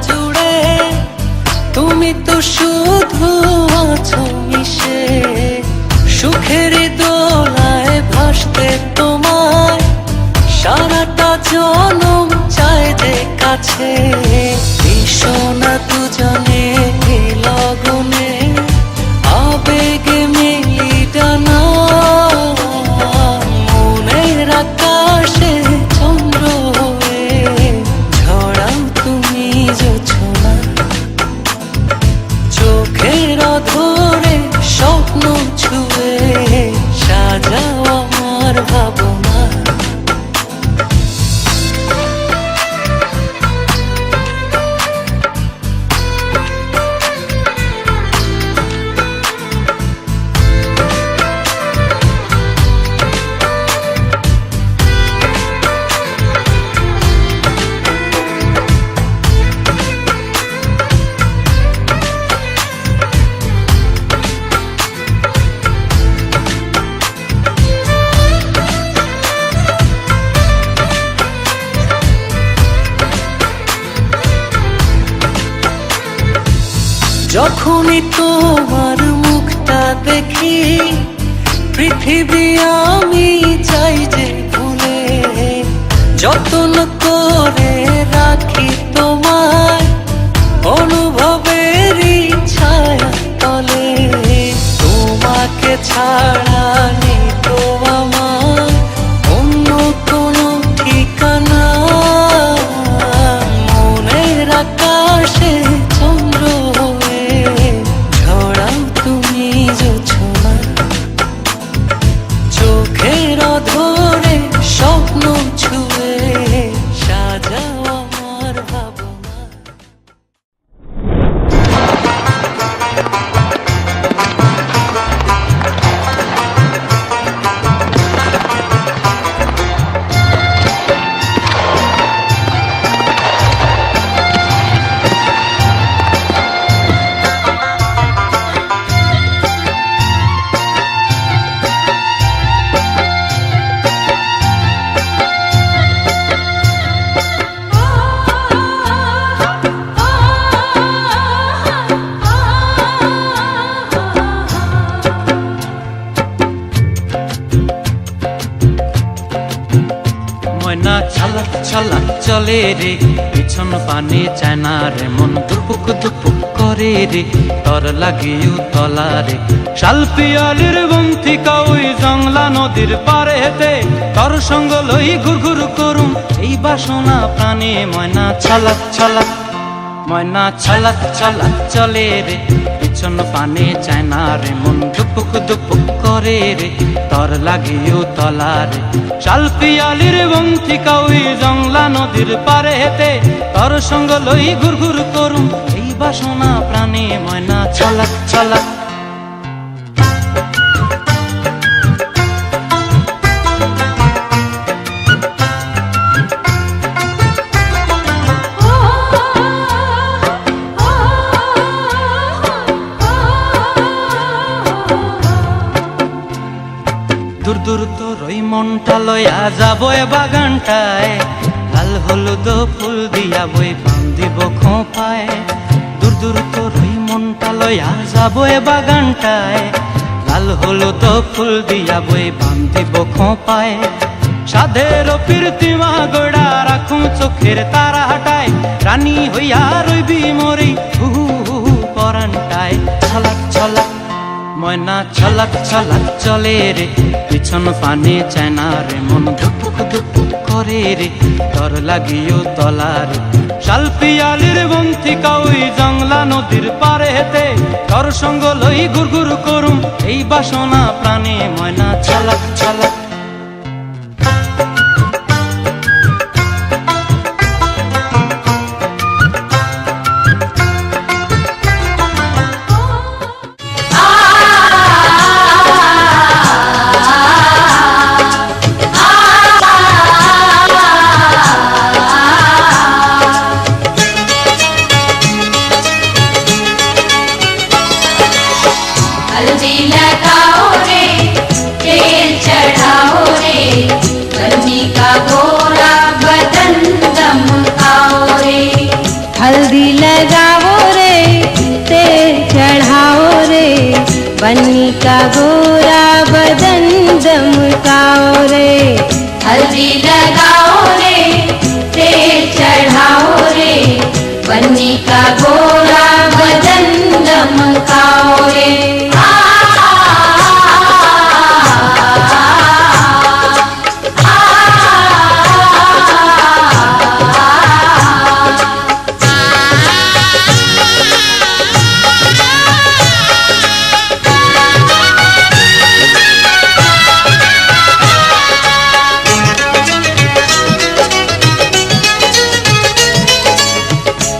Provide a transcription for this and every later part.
জুড়ে তুমি তো শুধু আছো মিশে, সুখের দোলায় ভাসতে তোমায় সারাটা জনম চায় যে কাছে। ভীষণা দুজনে লগনে আবেগে মিলি ডানা, মনের আকাশে চন্দ্র হয়ে ঝড়াও তুমি জোছনা, চোখের অধরে স্বপ্ন ছুঁয়ে সাজাও আমার ভাবনা। যখনই তোমার মুখটা দেখি পৃথিবী আমি চাই যে ভুলে, যত্ন করে রাখি তোমায় অনুভবেরই ছায়া তলে। তোমাকে ছাড়া নেই তো আমার অন্য কোনো ঠিকানা, মনের আকাশে চন্দ্র চোখের ধরে স্বপ্ন ছুঁয়ে সাজাও আমার ভাবনা। ময়না ছলক ছলক চলে রে, পিছন পানে চায় না রে, মন দুপুক দুপুক করে রে, তর লাগিও তলা রে। শাল পিয়ালির বন্থিকা ওই জংলা নদীর পারে হেতে, তর সঙ্গ লই ঘুর ঘুর করুম এই বাসনা প্রাণে। ময়না ছলক ছলক, ময়না ছলক ছলক চলে রে, পিছন পানে চায় না রে, মন দুপুক দুপুক করে রে, তর লাগিও তলা রে। শাল পিয়ালির বন্থিকা ওই জংলা নদীর পারে হেতে, তর সঙ্গ লই ঘুর ঘুর করুম এই বাসনা প্রাণে। ময়না ছলক ছলক। দূর দূর তোর ওই মনটা লয়া যাবো এ বাগানটায়, লাল হলুদ ফুল দিয়া বই বান্ধিব খোঁপায়। দূর দূর তোর ওই মনটা লয়া যাবো এ বাগানটায়, লাল হলুদ ফুল দিয়া বই বান্ধিব খোঁপায়। সাধের প্রীতিমা গোড়া রাখুম চোখের তারা হাটায়, রানী হইয়া রইবি মরি হু হু পরানটায়। ছলক ছলক, ময়না ছলক ছলক চলে রে, পিছন পানে চায় না রে, মন ধুপুক ধুপুক করে রে, তর লাগিও তলা রে। শাল পিয়ালির বন্থিকা ওই জংলা নদীর পারে হেতে, তর সঙ্গ লই ঘুর ঘুর করুম এই বাসনা প্রাণে। ময়না ছলক ছলক। हल्दी लगाओ रे, तेल चढ़ाओ दमकाओ रे। हल्दी लगाओ रे, तेल चढ़ाओ रे, बन्नी का गोरा बदन दमकाओ रे।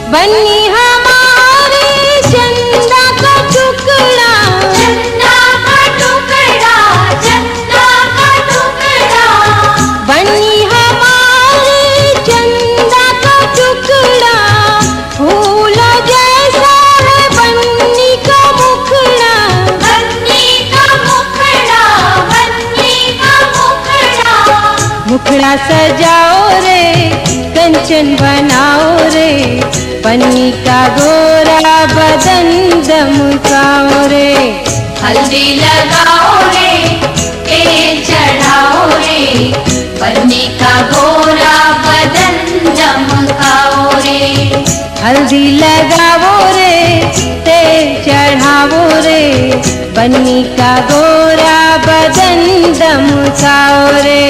बन्नी हमारे चंदा का टुकड़ा, चंदा का टुकड़ा, चंदा का टुकड़ा, बन्नी हमारे चंदा का टुकड़ा, फूलों जैसा है बन्नी का मुखड़ा। बन्नी का मुखड़ा, बन्नी का मुखड़ा, मुखड़ा सजाओ रे, कंचन बनाओ रे, बन्नी का गोरा बदन दमकाओ रे। हल्दी लगाओ रे, तेल चढ़ाओ रे, बन्नी का गोरा बदन दमकाओ रे। हल्दी लगाओ रे, तेल चढ़ाओ रे, बन्नी का गोरा बदन दमकाओ रे।